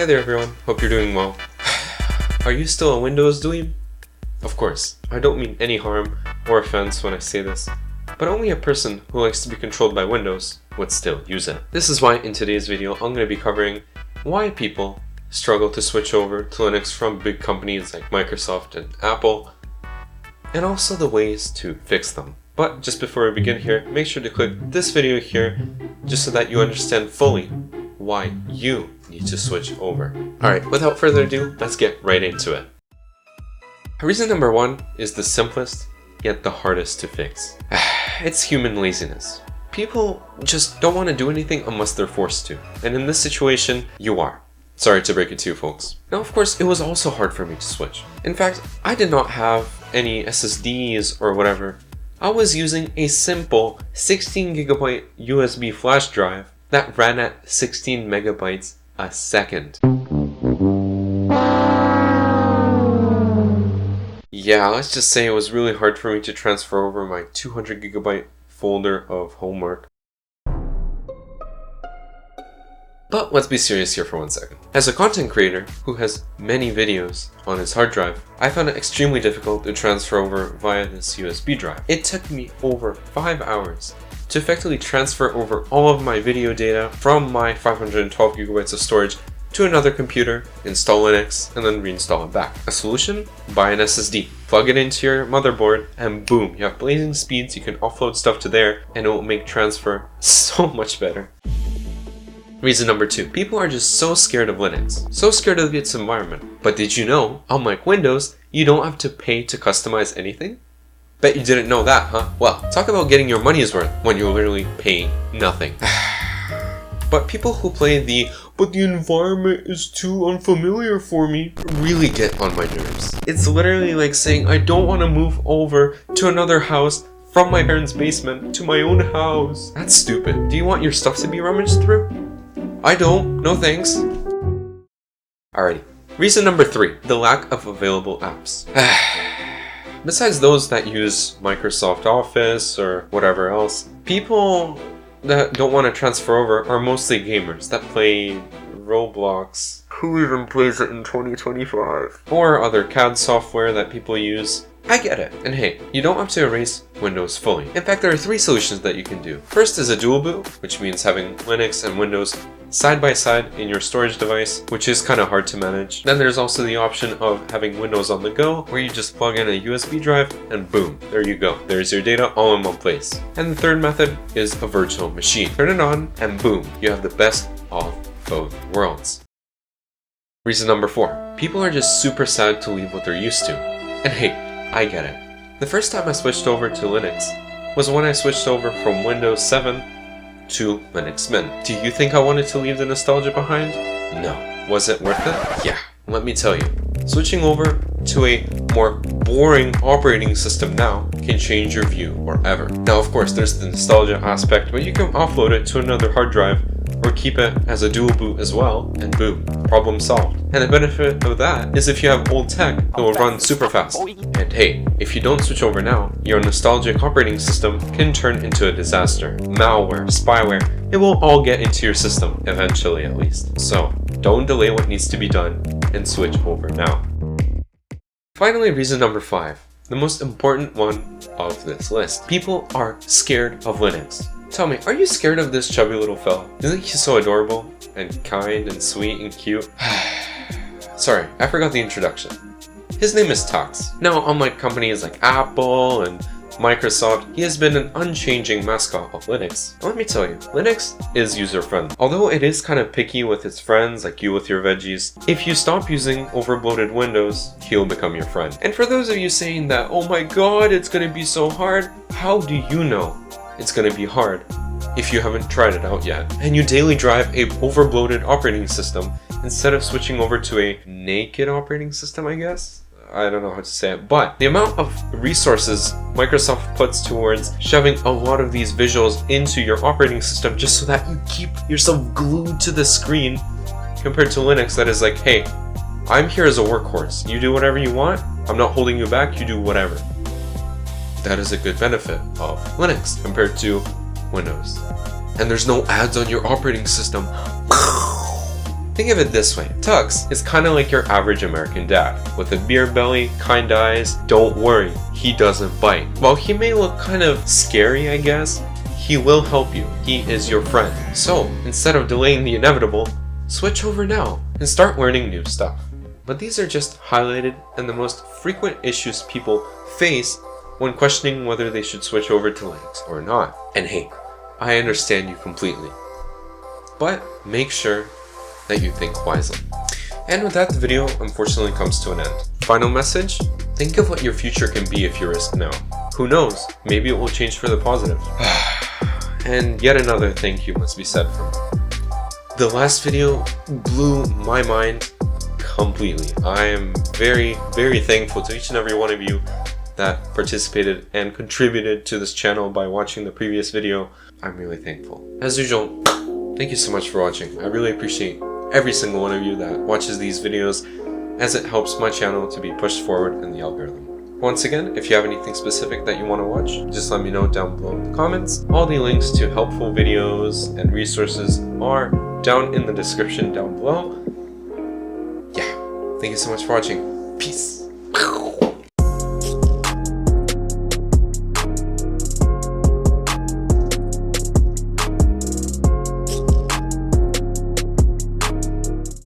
Hey there everyone, hope you're doing well. Are you still a Windows dweeb? Of course, I don't mean any harm or offense when I say this, but only a person who likes to be controlled by Windows would still use it. This is why in today's video I'm going to be covering why people struggle to switch over to Linux from big companies like Microsoft and Apple, and also the ways to fix them. But just before we begin here, make sure to click this video here just so that you understand fully why you need to switch over. Alright, without further ado, let's get right into it. Reason number one is the simplest, yet the hardest to fix. It's human laziness. People just don't want to do anything unless they're forced to. And in this situation, you are. Sorry to break it to you folks. Now of course, it was also hard for me to switch. In fact, I did not have any SSDs or whatever. I was using a simple 16GB USB flash drive that ran at 16 megabytes a second. Yeah, let's just say it was really hard for me to transfer over my 200GB folder of homework. But let's be serious here for 1 second. As a content creator who has many videos on his hard drive, I found it extremely difficult to transfer over via this USB drive. It took me over 5 hours to effectively transfer over all of my video data from my 512GB of storage to another computer, install Linux, and then reinstall it back. A solution? Buy an SSD. Plug it into your motherboard, and boom, you have blazing speeds, you can offload stuff to there, and it will make transfer so much better. Reason number two, people are just so scared of Linux, so scared of its environment. But did you know, unlike Windows, you don't have to pay to customize anything? Bet you didn't know that, huh? Well, talk about getting your money's worth when you're literally paying nothing. But people who play but the environment is too unfamiliar for me, really get on my nerves. It's literally like saying I don't want to move over to another house from my parents' basement to my own house. That's stupid. Do you want your stuff to be rummaged through? I don't, no thanks. Alrighty. Reason number three, the lack of available apps. Besides those that use Microsoft Office or whatever else, people that don't want to transfer over are mostly gamers that play Roblox. Who even plays it in 2025? Or other CAD software that people use. I get it. And hey, you don't have to erase Windows fully. In fact, there are three solutions that you can do. First is a dual boot, which means having Linux and Windows side by side in your storage device, which is kind of hard to manage. Then there's also the option of having Windows on the go, where you just plug in a USB drive and boom, there you go. There's your data all in one place. And the third method is a virtual machine. Turn it on and boom, you have the best of both worlds. Reason number four, people are just super sad to leave what they're used to. And hey, I get it. The first time I switched over to Linux was when I switched over from Windows 7 to Linux Mint. Do you think I wanted to leave the nostalgia behind? No. Was it worth it? Yeah. Let me tell you. Switching over to a more boring operating system now can change your view forever. Now of course there's the nostalgia aspect, but you can offload it to another hard drive or keep it as a dual boot as well, and boom, problem solved. And the benefit of that is if you have old tech, it will run super fast. And hey, if you don't switch over now, your nostalgic operating system can turn into a disaster. Malware, spyware, it will all get into your system, eventually at least. So, don't delay what needs to be done and switch over now. Finally, reason number five, the most important one of this list. People are scared of Linux. Tell me, are you scared of this chubby little fella? Isn't he so adorable and kind and sweet and cute? Sorry, I forgot the introduction. His name is Tux. Now, unlike companies like Apple and Microsoft, he has been an unchanging mascot of Linux. And let me tell you, Linux is user-friendly. Although it is kind of picky with its friends, like you with your veggies, if you stop using overbloated Windows, he'll become your friend. And for those of you saying that, oh my god, it's gonna be so hard, how do you know it's gonna be hard if you haven't tried it out yet? And you daily drive a overbloated operating system instead of switching over to a naked operating system, I guess? I don't know how to say it, but the amount of resources Microsoft puts towards shoving a lot of these visuals into your operating system just so that you keep yourself glued to the screen, compared to Linux that is like, hey, I'm here as a workhorse. You do whatever you want, I'm not holding you back, you do whatever. That is a good benefit of Linux compared to Windows. And there's no ads on your operating system. Think of it this way, Tux is kind of like your average American dad. With a beer belly, kind eyes, don't worry, he doesn't bite. While he may look kind of scary, I guess, he will help you. He is your friend. So, instead of delaying the inevitable, switch over now and start learning new stuff. But these are just highlighted and the most frequent issues people face when questioning whether they should switch over to Linux or not. And hey, I understand you completely. But make sure that you think wisely. And with that, the video unfortunately comes to an end. Final message? Think of what your future can be if you risk now. Who knows? Maybe it will change for the positive. And yet another thank you must be said for me. The last video blew my mind completely. I am very, very thankful to each and every one of you that participated and contributed to this channel by watching the previous video. I'm really thankful. As usual, thank you so much for watching. I really appreciate every single one of you that watches these videos, as it helps my channel to be pushed forward in the algorithm. Once again, if you have anything specific that you want to watch, just let me know down below in the comments. All the links to helpful videos and resources are down in the description down below. Yeah, thank you so much for watching. Peace.